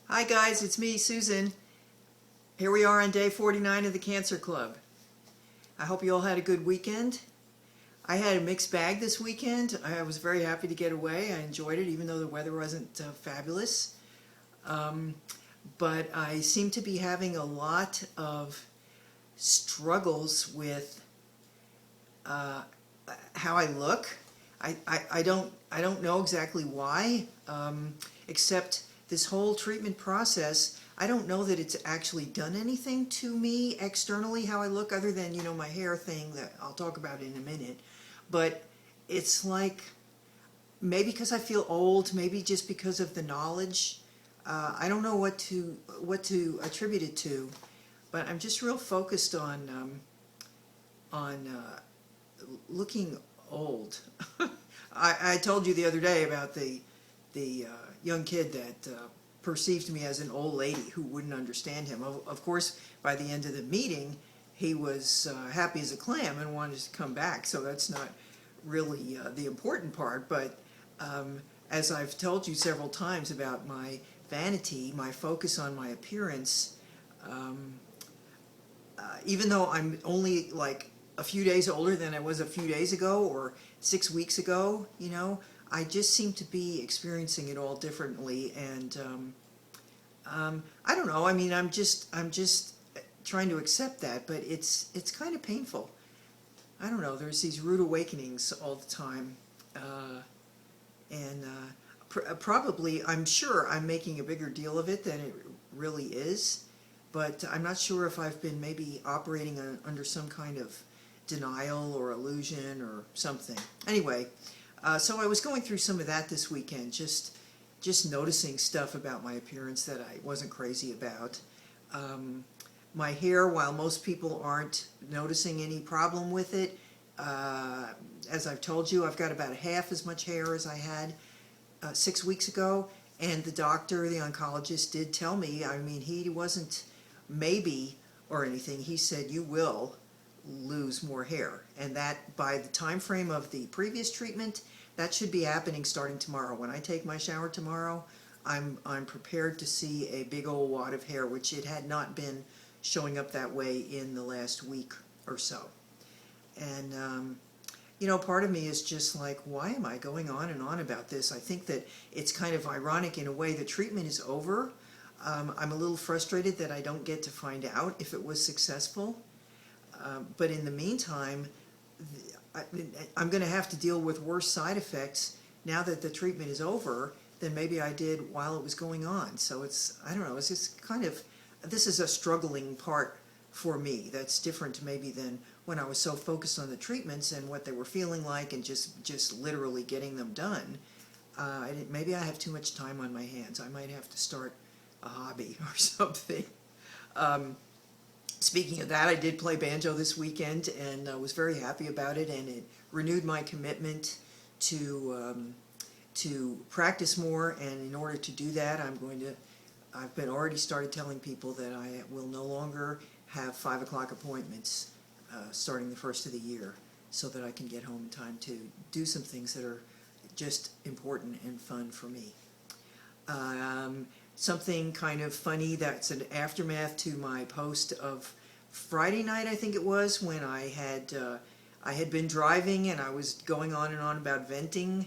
Hi guys, it's me, Susan. Here we are on day 49 of the Cancer Club. I hope you all had a good weekend. I had a mixed bag this weekend. I was very happy to get away. I enjoyed it even though the weather wasn't fabulous. But I seem to be having a lot of struggles with how I look. I don't know exactly why, except this whole treatment process, I don't know that it's actually done anything to me externally, how I look, other than, my hair thing that I'll talk about in a minute. But it's like, maybe because I feel old, maybe just because of the knowledge. I don't know what to attribute it to, but I'm just real focused on looking old. I told you the other day about the young kid that perceived me as an old lady who wouldn't understand him. Of course, by the end of the meeting, he was happy as a clam and wanted to come back, so that's not really the important part. But as I've told you several times about my vanity, my focus on my appearance, even though I'm only like a few days older than I was a few days ago or 6 weeks ago, I just seem to be experiencing it all differently, and I don't know. I mean, I'm just trying to accept that, but it's kind of painful. I don't know. There's these rude awakenings all the time, and probably I'm sure I'm making a bigger deal of it than it really is, but I'm not sure if I've been maybe operating under some kind of denial or illusion or something. Anyway. So I was going through some of that this weekend, just noticing stuff about my appearance that I wasn't crazy about. My hair, while most people aren't noticing any problem with it, as I've told you, I've got about half as much hair as I had 6 weeks ago, and the doctor, the oncologist, did tell me, I mean, he wasn't maybe or anything, he said you will lose more hair, and that by the time frame of the previous treatment, that should be happening starting tomorrow. When I take my shower tomorrow, I'm prepared to see a big old wad of hair, which it had not been showing up that way in the last week or so. And part of me is just like, why am I going on and on about this? I think that it's kind of ironic in a way. The treatment is over. I'm a little frustrated that I don't get to find out if it was successful. But in the meantime, I'm going to have to deal with worse side effects now that the treatment is over than maybe I did while it was going on. So I don't know, it's just kind of, this is a struggling part for me that's different maybe than when I was so focused on the treatments and what they were feeling like and just literally getting them done. Maybe I have too much time on my hands. I might have to start a hobby or something. Speaking of that, I did play banjo this weekend and was very happy about it, and it renewed my commitment to practice more. And in order to do that, I've been already started telling people that I will no longer have 5 o'clock appointments starting the first of the year, so that I can get home in time to do some things that are just important and fun for me. Something kind of funny that's an aftermath to my post of Friday night, I think it was, when I had been driving and I was going on and on about venting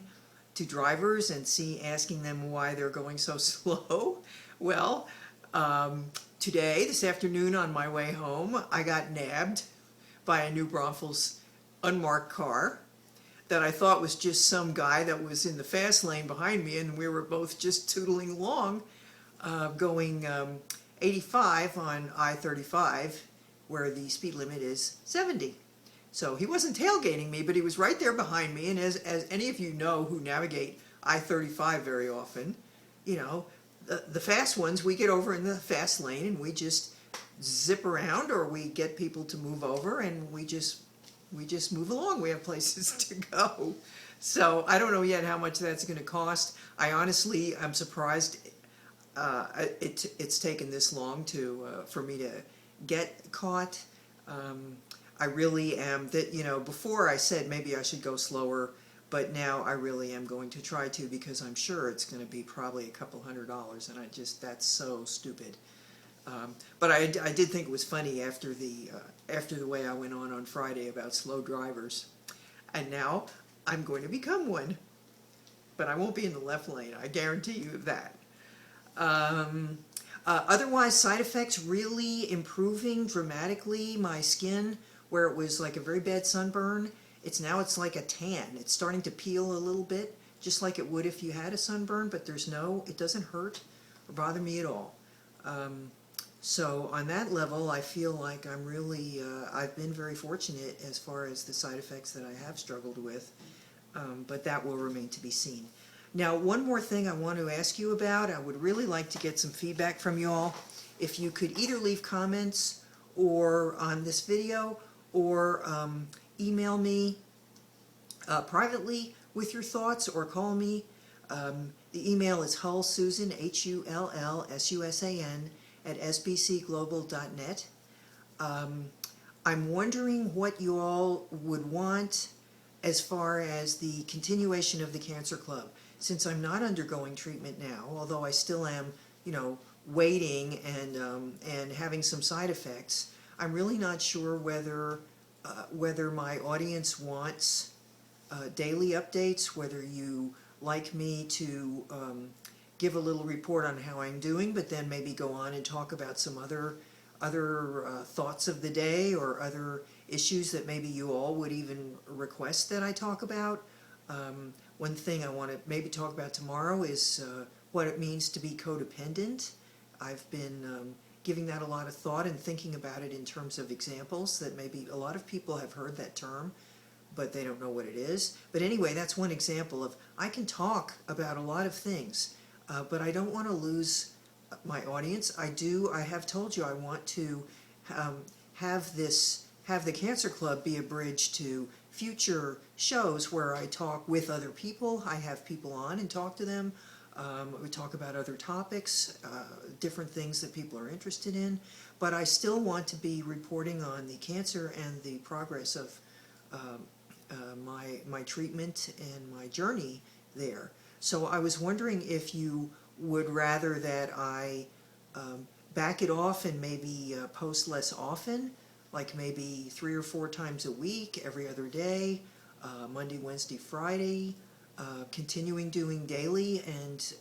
to drivers and asking them why they're going so slow. Well, this afternoon on my way home, I got nabbed by a New Braunfels unmarked car that I thought was just some guy that was in the fast lane behind me, and we were both just tootling along, going 85 on I-35, where the speed limit is 70. So he wasn't tailgating me, but he was right there behind me, and as any of you know who navigate I-35 very often, the fast ones, we get over in the fast lane and we just zip around, or we get people to move over, and we just move along. We have places to go. So I don't know yet how much that's going to cost. I honestly, I'm surprised it's taken this long for me to get caught. I really am. Before I said maybe I should go slower but now I really am going to try to, because I'm sure it's going to be probably a couple $100, and that's so stupid. But I did think it was funny after the way I went on Friday about slow drivers, and now I'm going to become one, but I won't be in the left lane. I guarantee you of that. Otherwise, side effects really improving dramatically. My skin, where it was like a very bad sunburn, it's like a tan. It's starting to peel a little bit, just like it would if you had a sunburn, but it doesn't hurt or bother me at all. So on that level, I feel like I've been very fortunate as far as the side effects that I have struggled with, but that will remain to be seen. Now, one more thing I want to ask you about. I would really like to get some feedback from you all. If you could either leave comments or on this video, or email me privately with your thoughts, or call me. The email is hullsusan, HULLSUSAN, at sbcglobal.net. I'm wondering what you all would want as far as the continuation of the Cancer Club. Since I'm not undergoing treatment now, although I still am, waiting and having some side effects, I'm really not sure whether my audience wants daily updates, whether you like me to give a little report on how I'm doing, but then maybe go on and talk about some other thoughts of the day, or other issues that maybe you all would even request that I talk about. One thing I want to maybe talk about tomorrow is what it means to be codependent. I've been giving that a lot of thought and thinking about it in terms of examples that maybe a lot of people have heard that term, but they don't know what it is. But anyway, that's one example of, I can talk about a lot of things, but I don't want to lose my audience. I have told you I want to have the Cancer Club be a bridge to future shows where I talk with other people. I have people on and talk to them. We talk about other topics, different things that people are interested in, but I still want to be reporting on the cancer and the progress of my treatment and my journey there. So I was wondering if you would rather that I back it off and maybe post less often, like maybe 3 or 4 times a week, every other day, Monday, Wednesday, Friday, continuing doing daily, and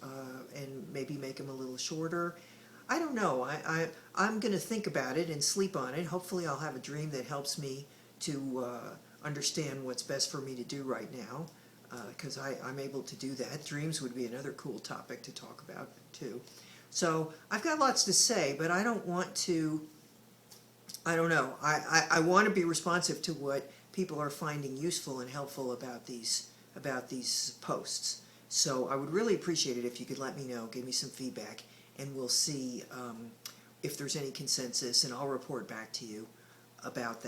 maybe make them a little shorter. I don't know. I'm going to think about it and sleep on it. Hopefully I'll have a dream that helps me to understand what's best for me to do right now, because I'm able to do that. Dreams would be another cool topic to talk about too. So I've got lots to say, but I don't want to, I don't know. I want to be responsive to what people are finding useful and helpful about these posts. So I would really appreciate it if you could let me know, give me some feedback, and we'll see if there's any consensus, and I'll report back to you about that.